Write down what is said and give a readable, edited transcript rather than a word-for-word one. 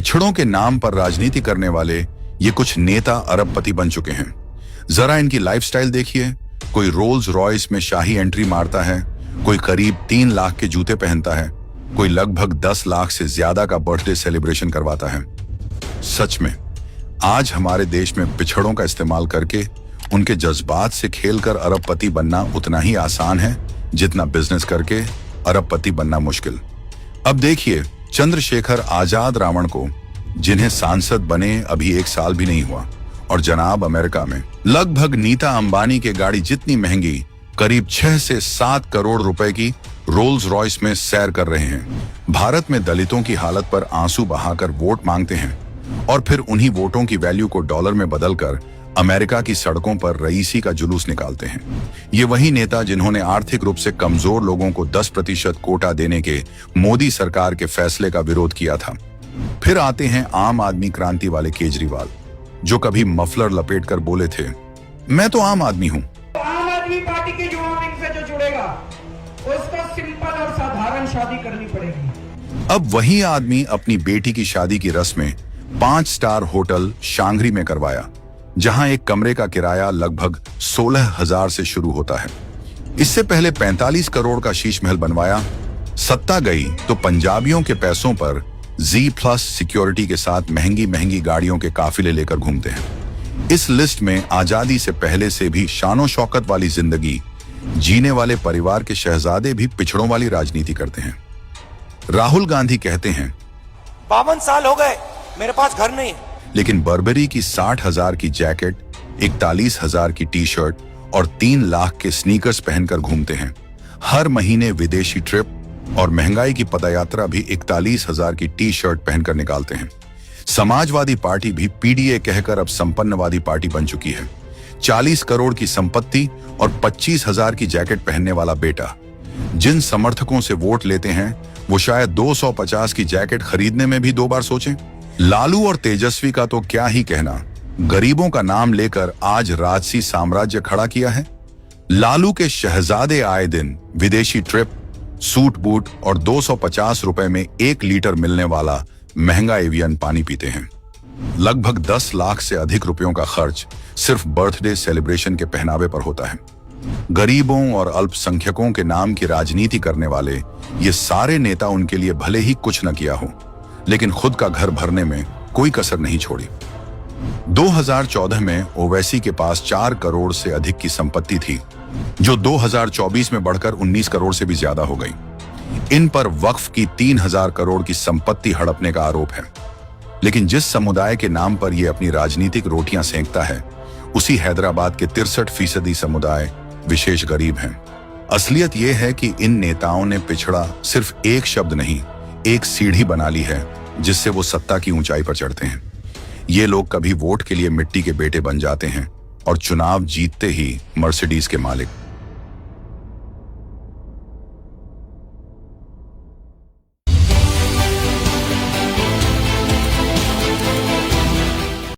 पिछड़ों के नाम पर राजनीति करने वाले ये कुछ नेता अरबपति बन चुके हैं। जरा इनकी लाइफस्टाइल देखिए। कोई रोल्स रॉयस में शाही एंट्री मारता है, कोई करीब 3 लाख के जूते पहनता है, कोई लगभग 10 लाख से ज्यादा का बर्थडे सेलिब्रेशन करवाता है। सच में आज हमारे देश में पिछड़ों का इस्तेमाल करके उनके जज्बात से खेलकर अरबपति बनना उतना ही आसान है जितना बिजनेस करके अरबपति बनना मुश्किल। अब देखिए चंद्रशेखर आजाद रावण को, जिन्हें सांसद बने अभी 1 साल भी नहीं हुआ, और जनाब अमेरिका में लगभग नीता अंबानी के गाड़ी जितनी महंगी करीब 6 से 7 करोड़ रुपए की रोल्स रॉयस में सैर कर रहे हैं। भारत में दलितों की हालत पर आंसू बहाकर वोट मांगते हैं और फिर उन्हीं वोटों की वैल्यू को डॉलर में बदलकर अमेरिका की सड़कों पर रईसी का जुलूस निकालते हैं। ये वही नेता जिन्होंने आर्थिक रूप से कमजोर लोगों को 10% कोटा देने के मोदी सरकार के फैसले का विरोध किया था। फिर आते हैं आम आदमी क्रांति वाले केजरीवाल, जो कभी मफलर लपेटकर बोले थे, मैं तो आम आदमी हूं। आम आदमी पार्टी के युवा विंग से जो जुड़ेगा उसको सिंपल और साधारण शादी करनी पड़ेगी। अब वही आदमी अपनी बेटी की शादी की रस्में 5 स्टार होटल शांघरी में करवाया, जहां एक कमरे का किराया लगभग 16,000 से शुरू होता है। इससे पहले 45 करोड़ का शीश महल बनवाया। सत्ता गई तो पंजाबियों के पैसों पर Z+ सिक्योरिटी के साथ महंगी महंगी गाड़ियों के काफिले लेकर घूमते हैं। इस लिस्ट में आजादी से पहले से भी शानो शौकत वाली जिंदगी जीने वाले परिवार के शहजादे भी पिछड़ों वाली राजनीति करते हैं। राहुल गांधी कहते हैं 52 साल हो गए, मेरे पास घर नहीं है, लेकिन बर्बरी की 60,000 की जैकेट, 41,000 की टी शर्ट और 3 लाख के स्नीकर्स पहनकर घूमते हैं। हर महीने विदेशी ट्रिप और महंगाई की पदयात्रा भी 41,000 की टी शर्ट पहनकर निकालते हैं। समाजवादी पार्टी भी पीडीए कहकर अब संपन्नवादी पार्टी बन चुकी है। 40 करोड़ की संपत्ति और 25,000 की जैकेट पहनने वाला बेटा। जिन समर्थकों से वोट लेते हैं वो शायद 250 की जैकेट खरीदने में भी 2 बार सोचें। लालू और तेजस्वी का तो क्या ही कहना, गरीबों का नाम लेकर आज राजसी साम्राज्य खड़ा किया है। लालू के शहजादे आए दिन विदेशी ट्रिप, सूट बूट और 250 रुपए में 1 लीटर मिलने वाला महंगा एवियन पानी पीते हैं। लगभग 10 लाख से अधिक रुपयों का खर्च सिर्फ बर्थडे सेलिब्रेशन के पहनावे पर होता है। गरीबों और अल्पसंख्यकों के नाम की राजनीति करने वाले ये सारे नेता उनके लिए भले ही कुछ न किया हो, लेकिन खुद का घर भरने में कोई कसर नहीं छोड़ी। 2014 में ओवैसी के पास 4 करोड़ से अधिक की संपत्ति थी, जो 2024 में बढ़कर 19 करोड़ से भी ज्यादा हो गई। इन पर वक्फ की 3,000 करोड़ की संपत्ति हड़पने का आरोप है। लेकिन जिस समुदाय के नाम पर यह अपनी राजनीतिक रोटियां सेंकता है, उसी हैदराबाद के 63% समुदाय विशेष गरीब हैं। असलियत यह है कि इन नेताओं ने पिछड़ा सिर्फ एक शब्द नहीं, एक सीढ़ी बना ली है जिससे वो सत्ता की ऊंचाई पर चढ़ते हैं। ये लोग कभी वोट के लिए मिट्टी के बेटे बन जाते हैं और चुनाव जीतते ही मर्सिडीज के मालिक।